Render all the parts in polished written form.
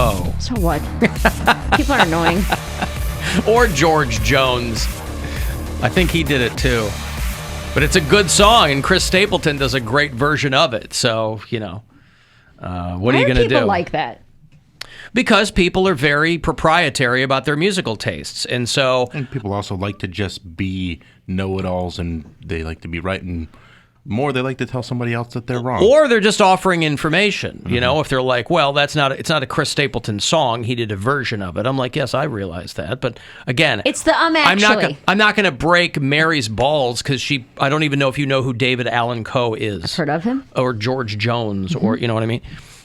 Coe. So what? People are annoying. Or George Jones. I think he did it too. But it's a good song, and Chris Stapleton does a great version of it. So, what are you going to do? People like that. Because people are very proprietary about their musical tastes. And people also like to just be know-it-alls, and they like to be right, and more they like to tell somebody else that they're wrong. Or they're just offering information. If they're like, well, it's not a Chris Stapleton song, he did a version of it. I'm like, yes, I realize that. But again, it's the actually. I'm not going to break Mary's balls because I don't even know if you know who David Alan Coe is. I've heard of him. Or George Jones, or you know what I mean?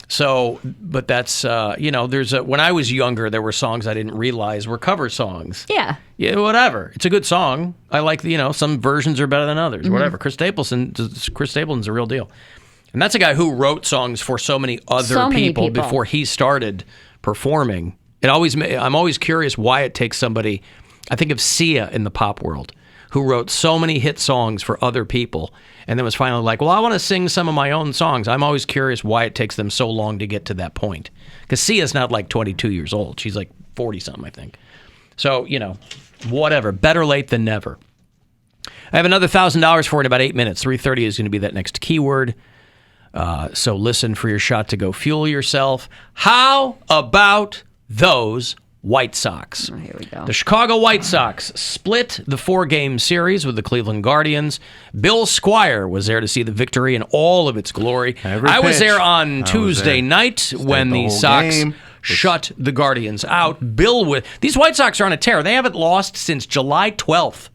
So, but that's, when I was younger, there were songs I didn't realize were cover songs. Yeah. Yeah, whatever. It's a good song. I like, some versions are better than others, whatever. Chris Stapleton's a real deal. And that's a guy who wrote songs for so many other people before he started performing. I'm always curious why it takes somebody, I think of Sia in the pop world, who wrote so many hit songs for other people, and then was finally like, well, I want to sing some of my own songs. I'm always curious why it takes them so long to get to that point. Because Sia's not like 22 years old. She's like 40-something, I think. So, whatever. Better late than never. I have another $1,000 for it in about 8 minutes. 3:30 is going to be that next keyword. So listen for your shot to go fuel yourself. How about those White Sox? Oh, here we go. The Chicago White Sox split the 4-game series with the Cleveland Guardians. Bill Squire was there to see the victory in all of its glory. I was there on Tuesday night when the Sox shut the Guardians out. These White Sox are on a tear. They haven't lost since July 12th.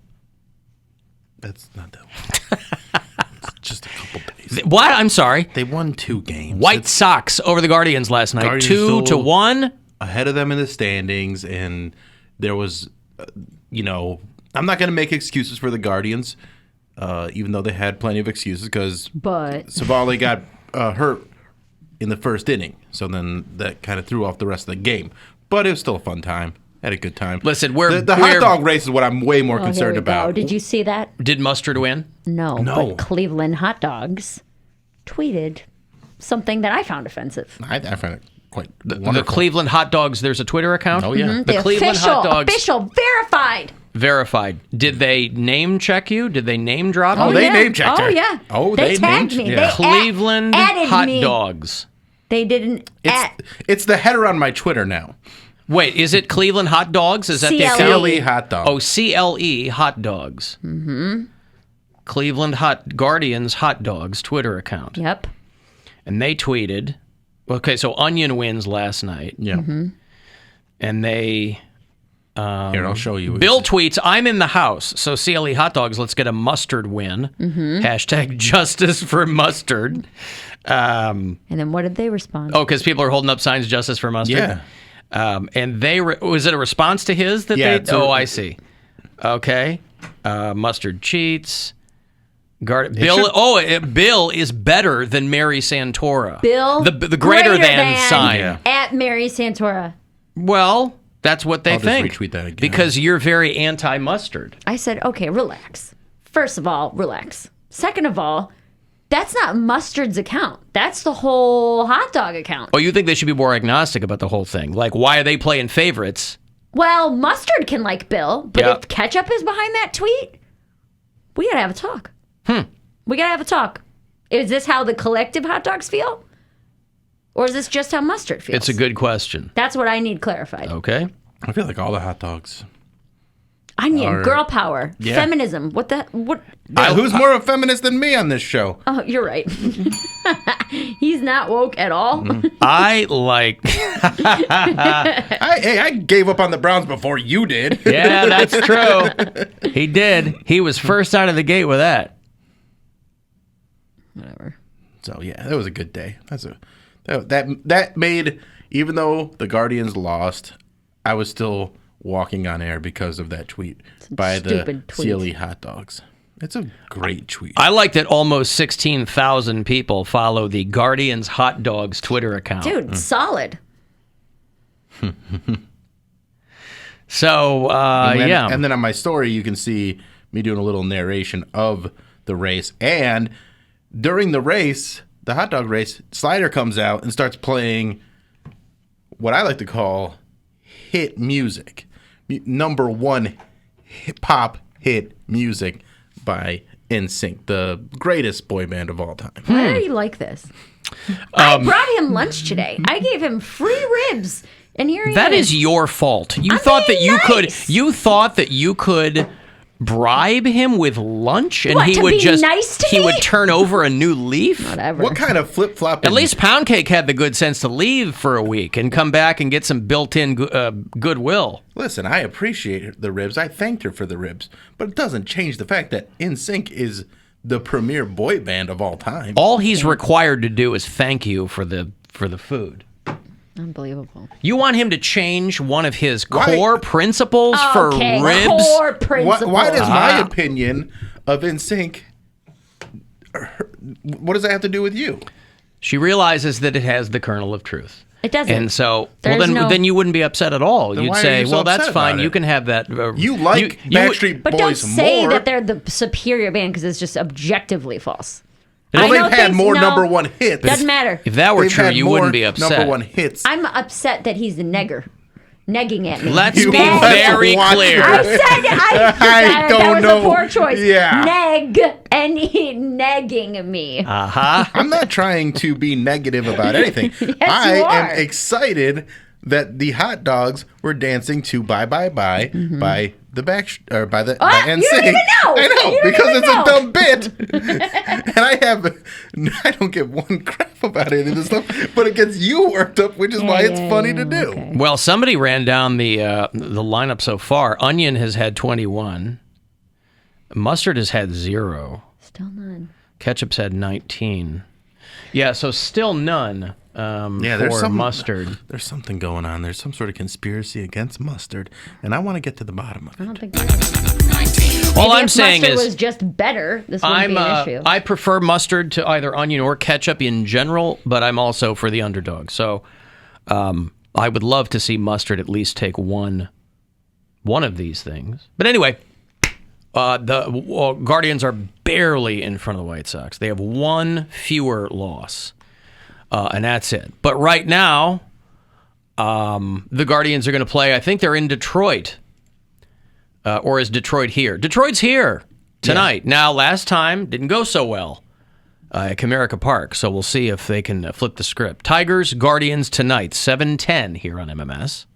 That's not that long. It's just a couple days. What? I'm sorry. They won 2 games. White Sox over the Guardians last night. 2-1. Ahead of them in the standings, and there was, I'm not going to make excuses for the Guardians, even though they had plenty of excuses, because Savali got hurt in the first inning, so then that kind of threw off the rest of the game. But it was still a fun time. Had a good time. Listen, the hot dog race is what I'm way more concerned about. Did you see that? Did Mustard win? No, but Cleveland Hotdogs tweeted something that I found offensive. I found it quite the Cleveland Hotdogs, there's a Twitter account? Oh, yeah. Mm-hmm. The Cleveland Hotdogs. Official, verified. Did they name check you? Did they name drop you? Oh, they name checked her. Oh, yeah. Oh, they tagged me. Yeah. Cleveland Hotdogs. They didn't. It's the header on my Twitter now. Wait, is it Cleveland Hot Dogs? Is that the account? CLE Hot Dogs. Oh, CLE Hot Dogs. Mm-hmm. Cleveland Guardians Hot Dogs Twitter account. Yep. And they tweeted, okay, so Onion wins last night. Yeah. Mm-hmm. And they... Here, I'll show you. Bill tweets, I'm in the house, so CLE Hot Dogs, let's get a mustard win. Mm-hmm. Hashtag justice for mustard. And then what did they respond? Oh, because people are holding up signs, justice for mustard? Yeah. And they was it a response to his that they? I see. Okay. Mustard cheats. Bill is better than Mary Santora. Bill, the greater than sign at Mary Santora. Well, that's what they think. Just retweet that again. Because you're very anti-mustard. I said, okay, relax. First of all, relax. Second of all, that's not Mustard's account. That's the whole hot dog account. Oh, you think they should be more agnostic about the whole thing? Like, why are they playing favorites? Well, Mustard can like Bill, but if Ketchup is behind that tweet, we gotta have a talk. We gotta have a talk. Is this how the collective hot dogs feel? Or is this just how Mustard feels? It's a good question. That's what I need clarified. Okay. I feel like all the hot dogs. Onion, girl power, feminism. What? Who's more of a feminist than me on this show? Oh, you're right. He's not woke at all. I like... I gave up on the Browns before you did. Yeah, that's true. He did. He was first out of the gate with that. Whatever. So, yeah, that was a good day. That made, even though the Guardians lost, I was still walking on air because of that tweet by the CLE Hot Dogs. It's a great tweet. I like that almost 16,000 people follow the Guardians Hot Dogs Twitter account. Dude, solid. So, And then on my story, you can see me doing a little narration of the race. And during the race, the hot dog race, Slider comes out and starts playing what I like to call hit music. Number one pop hit music by NSYNC, the greatest boy band of all time. Why do you like this? I brought him lunch today. I gave him free ribs, and here he is. That is your fault. You thought that you could bribe him with lunch, and he would would turn over a new leaf. Whatever. What kind of flip-flop? At least Poundcake had the good sense to leave for a week and come back and get some built-in goodwill. Listen, I appreciate the ribs. I thanked her for the ribs, but it doesn't change the fact that NSYNC is the premier boy band of all time. All he's required to do is thank you for the food. Unbelievable. You want him to change one of his core principles for ribs? Core principles. Why does my opinion of NSYNC, what does that have to do with you? She realizes that it has the kernel of truth. It doesn't. And so, then you wouldn't be upset at all. Then You'd why are say, you so well, that's upset fine. about You it? can have that. You like Backstreet But Boys don't say more. that they're the superior band because it's just objectively false. Well, I know they've had things- more no, number one hits. Doesn't matter. If that were They've true, had you more wouldn't be upset. number one hits. I'm upset that he's the negger. Negging at me. Let's You be must very watch clear. I said I don't that was know. a poor choice. Yeah. Neg and he negging me. I'm not trying to be negative about anything. I you am are. excited that the Hotdogs were dancing to "Bye Bye Bye" by the by NSYNC. You don't even know. I know You don't because even it's know. a dumb bit, and I don't give one crap about any of this stuff. But it gets you worked up, which is why it's funny to do. Okay. Well, somebody ran down the lineup so far. Onion has had 21. Mustard has had 0. Still none. Ketchup's had 19. Yeah, so still none for mustard. There's something going on. There's some sort of conspiracy against mustard, and I want to get to the bottom of it. I don't think All Maybe I'm if saying mustard is was just better. This wouldn't be an issue. I prefer mustard to either onion or ketchup in general, but I'm also for the underdog. So I would love to see mustard at least take one of these things. But anyway, the Guardians are barely in front of the White Sox. They have one fewer loss, and that's it. But right now, the Guardians are going to play, I think they're in Detroit. Or is Detroit here? Detroit's here tonight. Yeah. Now, last time didn't go so well at Comerica Park, so we'll see if they can flip the script. Tigers, Guardians tonight, 7:10 here on MMS.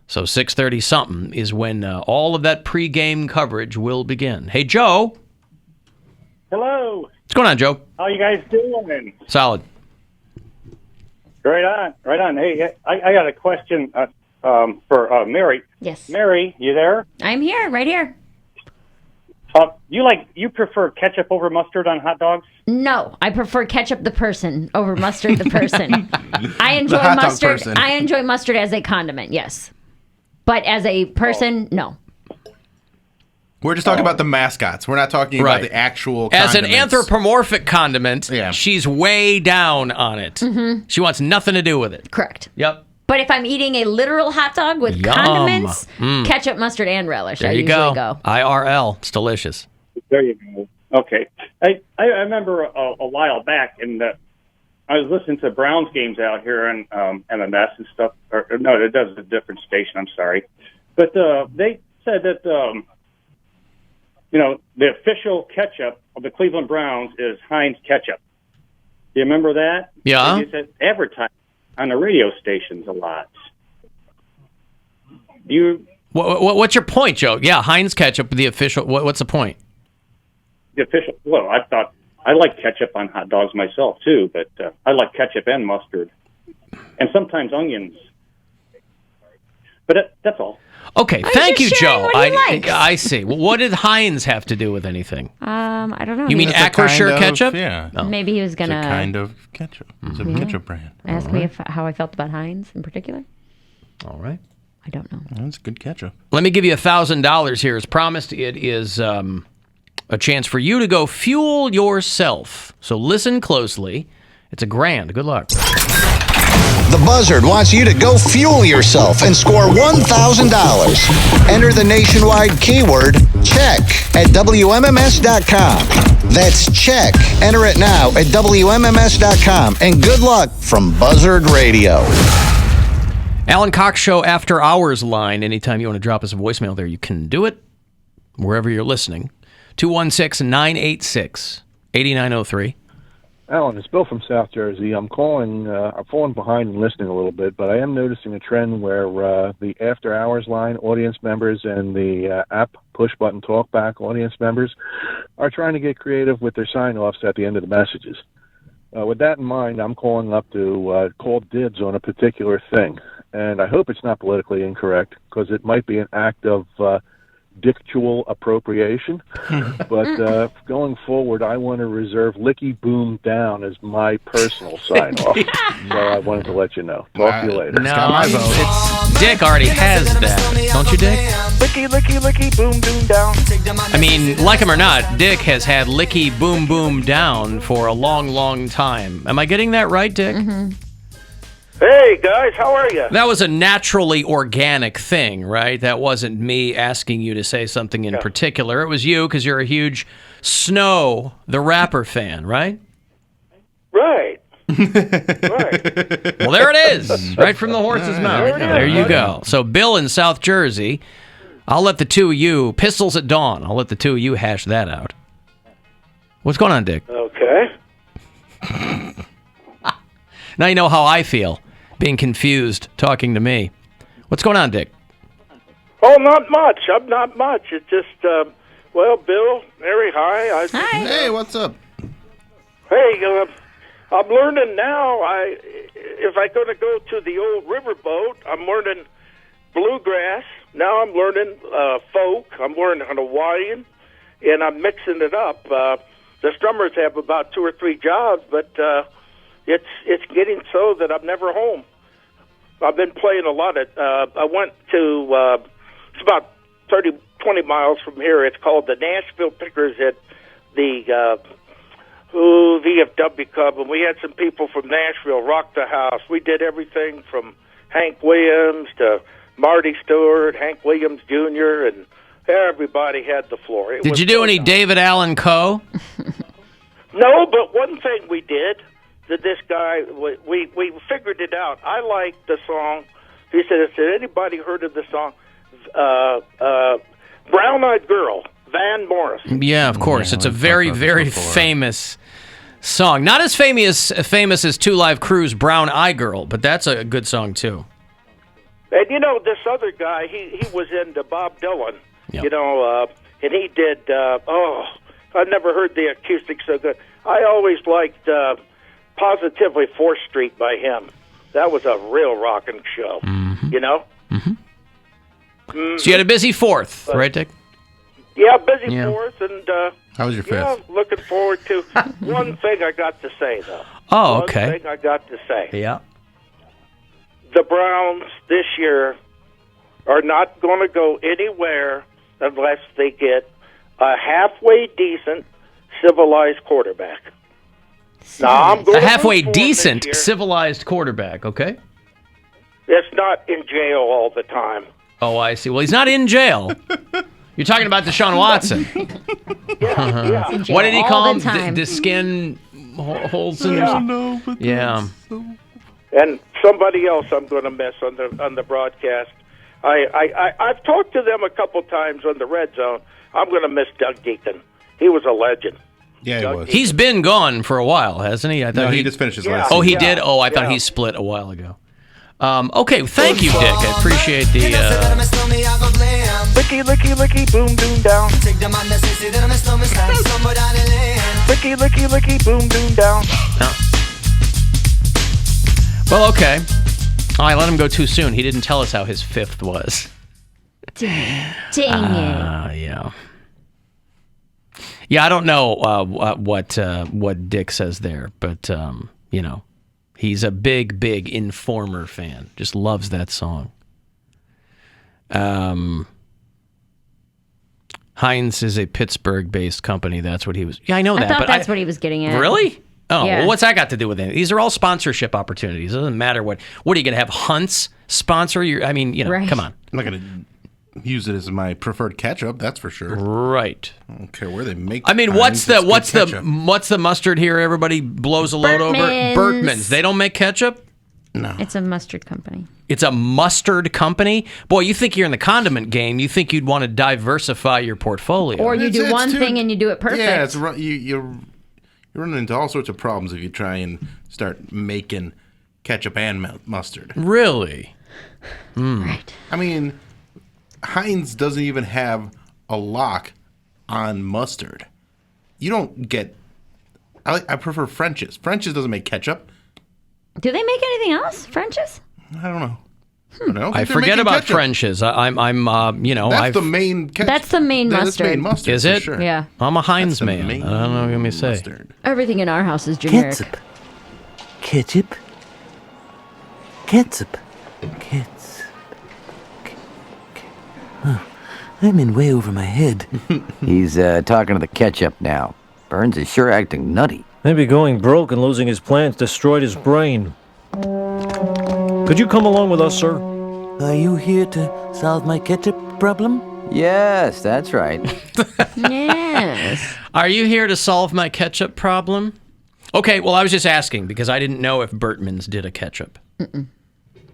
So 6:30 something is when all of that pregame coverage will begin. Hey, Joe. Hello. What's going on, Joe? How you guys doing? Solid. Right on. Hey, I got a question for Mary. Yes. Mary, you there? I'm here, right here. You prefer ketchup over mustard on hot dogs? No, I prefer ketchup the person over mustard the person. I enjoy hot dog mustard. person. I enjoy mustard as a condiment, yes. But as a person, no. We're just talking about the mascots. We're not talking about the actual condiments. As an anthropomorphic condiment, she's way down on it. Mm-hmm. She wants nothing to do with it. Correct. Yep. But if I'm eating a literal hot dog with condiments, ketchup, mustard, and relish, There I you usually go. IRL. It's delicious. There you go. Okay. I remember a while back, and I was listening to Browns games out here on MMS and stuff. No, it does a different station. I'm sorry. But they said that, the official ketchup of the Cleveland Browns is Heinz ketchup. Do you remember that? Yeah. It's advertised on the radio stations a lot. What's your point, Joe? Yeah, Heinz ketchup, the official. What's the point? The official. Well, I thought I like ketchup on hot dogs myself too, but I like ketchup and mustard, and sometimes onions. But that's all. Okay, thank you, Joe. I see. Well, what did Heinz have to do with anything? I don't know. You mean Acrisure ketchup? Yeah. Oh. Maybe he was going to... It's a kind of ketchup. It's a ketchup brand. Ask me how I felt about Heinz in particular? All right. I don't know. That's good ketchup. Let me give you $1,000 here. As promised, it is a chance for you to go fuel yourself. So listen closely. It's $1,000. Good luck. The Buzzard wants you to go fuel yourself and score $1,000. Enter the nationwide keyword check at WMMS.com. That's check. Enter it now at WMMS.com. And good luck from Buzzard Radio. Alan Cox Show After Hours line. Anytime you want to drop us a voicemail there, you can do it wherever you're listening. 216-986-8903. Alan, it's Bill from South Jersey. I'm calling. I'm falling behind and listening a little bit, but I am noticing a trend where the After Hours line audience members and the app push button talkback audience members are trying to get creative with their sign-offs at the end of the messages. With that in mind, I'm calling up to call dibs on a particular thing, and I hope it's not politically incorrect because it might be an act of dictual appropriation, but going forward, I want to reserve Licky Boom Down as my personal sign-off. So I wanted to let you know. Talk to you later. No, my vote. Dick already has that. Don't you, Dick? Licky, licky, licky, boom, boom, down. I mean, like him or not, Dick has had Licky Boom Boom Down for a long, long time. Am I getting that right, Dick? Mm-hmm. Hey, guys, how are you? That was a naturally organic thing, right? That wasn't me asking you to say something in particular. It was you because you're a huge Snow, the rapper fan, right? Right. Right. Well, there it is, right from the horse's mouth. There you go. So Bill in South Jersey, I'll let the two of you, Pistols at Dawn, I'll let the two of you hash that out. What's going on, Dick? Okay. Now you know how I feel, being confused, talking to me. What's going on, Dick? Oh, not much. I'm not much. It's just, well, Bill, Mary, hi. Hi. Hey, what's up? Hey, I'm learning now. If I'm going to go to the old riverboat, I'm learning bluegrass. Now I'm learning folk. I'm learning Hawaiian, and I'm mixing it up. The strummers have about 2 or 3 jobs, but it's getting so that I'm never home. I've been playing a lot of. I went to. It's about 20 miles from here. It's called the Nashville Pickers at the VFW Club, and we had some people from Nashville rock the house. We did everything from Hank Williams to Marty Stewart, Hank Williams Jr., and everybody had the floor. Did you do any David Allan Coe? No, but one thing we did that this guy, we figured it out. I liked the song. He said, has anybody heard of the song Brown Eyed Girl, Van Morrison? Yeah, of course. It's a very, very famous song. Not as famous as Two Live Crew's Brown Eye Girl, but that's a good song, too. And, you know, this other guy, he was into Bob Dylan, you know, and he did, I've never heard the acoustic so good. I always liked Positively 4th Street by him. That was a real rocking show, you know? Mm-hmm. So you had a busy 4th, right, Dick? Yeah, busy 4th, and how was your 5th? Yeah, looking forward to one thing I got to say, though. Oh, okay. One thing I got to say. Yeah. The Browns this year are not going to go anywhere unless they get a halfway decent, civilized quarterback. Now, I'm going a halfway decent, civilized quarterback, okay? It's not in jail all the time. Oh, I see. Well, he's not in jail. You're talking about Deshaun Watson. Yeah. What did he call him? The skin Holson or something? Yeah. And somebody else I'm going to miss on the broadcast. I've talked to them a couple times on the Red Zone. I'm going to miss Doug Deacon. He was a legend. Yeah, he was. He's been gone for a while, hasn't he? I thought he just finished his last Oh, season. he did? Oh, I thought he split a while ago. Okay, thank you, Dick. I appreciate the... Licky, licky, licky, boom, boom, down. Licky, licky, licky, boom, boom, down. Well, okay. Oh, I let him go too soon. He didn't tell us how his 5th was. Dang it. Yeah. Yeah, I don't know what Dick says there, but, you know, he's a big, big Informer fan. Just loves that song. Heinz is a Pittsburgh-based company. That's what he was... Yeah, I know that. I thought that's what he was getting at. Really? Oh, Yeah. well, what's that got to do with it? These are all sponsorship opportunities. It doesn't matter what are you going to have Hunt's sponsor you? I mean, you know, Right. come on. I'm not going to use it as my preferred ketchup, that's for sure. Right. I don't care where they make I mean, Heinz, what's it's good ketchup. the mustard here everybody blows a load over? Bertman's. Bertman's. They don't make ketchup? No. It's a mustard company. It's a mustard company? Boy, you think you're in the condiment game. You think you'd want to diversify your portfolio. Or you do one thing and you do it perfect. Yeah, you run into all sorts of problems if you try and start making ketchup and mustard. Really? Right. I mean, Heinz doesn't even have a lock on mustard. You don't get... I prefer French's. French's doesn't make ketchup. Do they make anything else? French's? I don't know. I forget about ketchup. French's. I'm That's the main ketchup. That's the main That's the main mustard. mustard. Is for it? Sure. Yeah. I'm a Heinz That's the man. main I don't know what you're going to say. mustard. Everything in our house is generic. Ketchup. Ketchup. Huh. I'm in way over my head. He's talking to the ketchup now. Burns is sure acting nutty. Maybe going broke and losing his plants destroyed his brain. Could you come along with us, sir? Are you here to solve my ketchup problem? Yes, that's right. Yes. Are you here to solve my ketchup problem? Okay, well, I was just asking because I didn't know if Bertman's did a ketchup.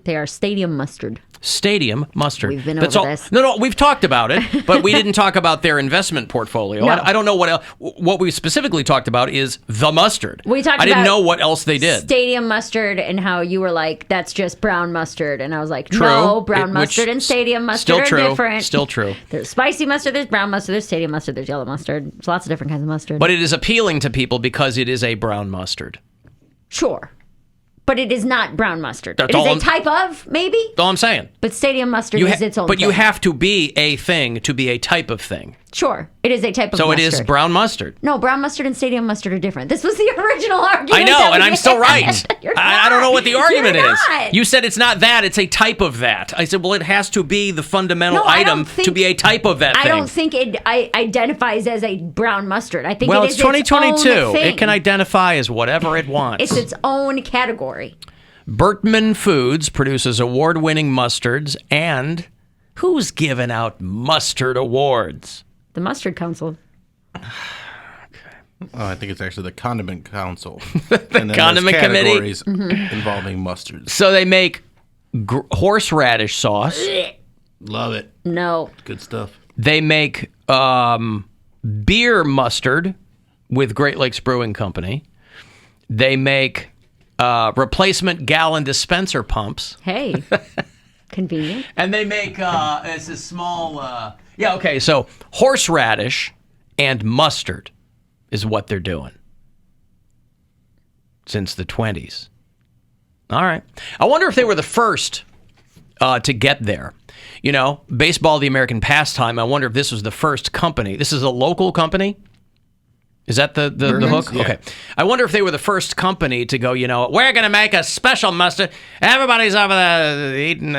They are stadium mustard. Stadium mustard. We've been That's over all. this. No, we've talked about it, but we didn't talk about their investment portfolio. No. I don't know what else. What we specifically talked about is the mustard. We talked I didn't about know what else they did. Stadium mustard and how you were like, that's just brown mustard. And I was like, True. no, brown Which mustard and stadium mustard still are true. different. Still true. There's spicy mustard, there's brown mustard, there's stadium mustard, there's yellow mustard. There's lots of different kinds of mustard. But it is appealing to people because it is a brown mustard. Sure. But it is not brown mustard. That's It is all a type of, maybe. That's all I'm saying. But stadium mustard is its own But thing. you have to be a thing to be a type of thing. Sure. It is a type of So mustard. it is brown mustard. No, brown mustard and stadium mustard are different. This was the original argument. I know, that we and I'm still had. right. You're I don't know what the argument You're is. not. You said it's not that, it's a type of that. I said, well, it has to be the fundamental No, I item don't think- to be a type of that I thing. don't think it identifies as a brown mustard. I think Well, it it's is its own 2022. thing. It can identify as whatever it wants. It's its own category. Bertman Foods produces award-winning mustards, and who's giving out mustard awards? The Mustard Council. Oh, I think it's actually the Condiment Council. The Condiment Committee? categories involving mustards. So they make horseradish sauce. Love it. No. Good stuff. They make beer mustard with Great Lakes Brewing Company. They make replacement gallon dispenser pumps. Hey. Convenient. And they make it's a small so horseradish and mustard is what they're doing since the 20s. All right. I wonder if they were the first to get there. You know, baseball, the American pastime. I wonder if this was the first company. This is a local company. Is that the hook? Yeah. Okay. I wonder if they were the first company to go, you know, we're going to make a special mustard. Everybody's over there eating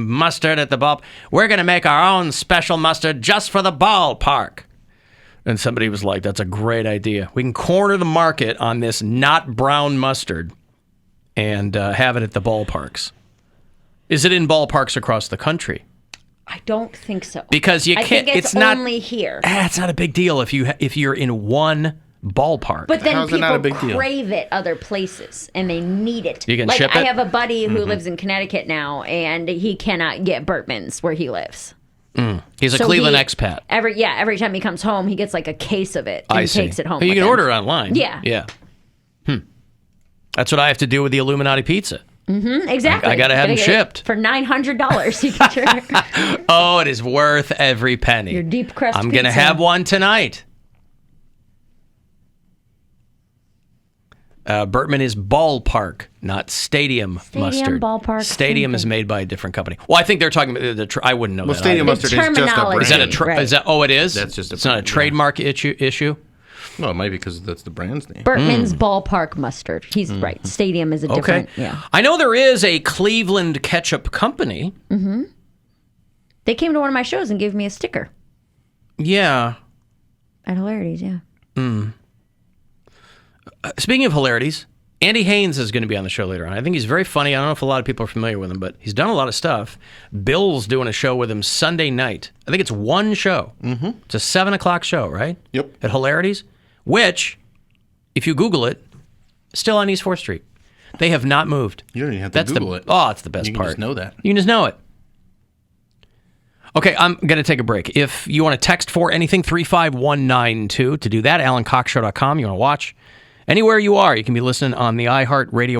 mustard at the ball. We're going to make our own special mustard just for the ballpark. And somebody was like, that's a great idea. We can corner the market on this not brown mustard and have it at the ballparks. Is it in ballparks across the country? I don't think so. Because you can't. I think it's not only here. It's not a big deal if you're in one ballpark. But then How's it not a people big deal? crave it other places, and they need it. You can like, ship I it? have a buddy who lives in Connecticut now, and he cannot get Bertman's where he lives. He's a So Cleveland he- expat. Every time he comes home, he gets like a case of it and I see. takes it home. You with can him. order it online. Yeah. Yeah. That's what I have to do with the Illuminati pizza. Exactly. I gotta have them get it shipped. for $900. You get your, Oh, it is worth every penny. your deep crust. I'm gonna pizza. have one tonight. Bertman is ballpark, not stadium mustard. ballpark, Stadium same is thing. made by a different company. Well, I think they're talking about I wouldn't know Well, that. stadium either. mustard is just a terminology. brand. Is that a Right. is that? Oh, it is. That's just a It's not a brand, yeah. trademark issue. No, it might be because that's the brand's name. Bertman's ballpark mustard. He's right. Stadium is a Okay. different. Yeah. I know there is a Cleveland ketchup company. They came to one of my shows and gave me a sticker Yeah. at Hilarities. Yeah. Speaking of hilarities, Andy Haynes is going to be on the show later on. I think he's very funny. I don't know if a lot of people are familiar with him, but he's done a lot of stuff. Bill's doing a show with him Sunday night. I think it's one show. Mm-hmm. It's a 7 o'clock show, right? Yep. At Hilarities, which, if you Google it, still on East 4th Street. They have not moved. You don't even have to Google it. Oh, it's the best part. You can just know that. You can just know it. Okay, I'm going to take a break. If you want to text for anything, 35192. To do that, AlanCoxShow.com. You want to watch anywhere you are. You can be listening on the iHeartRadio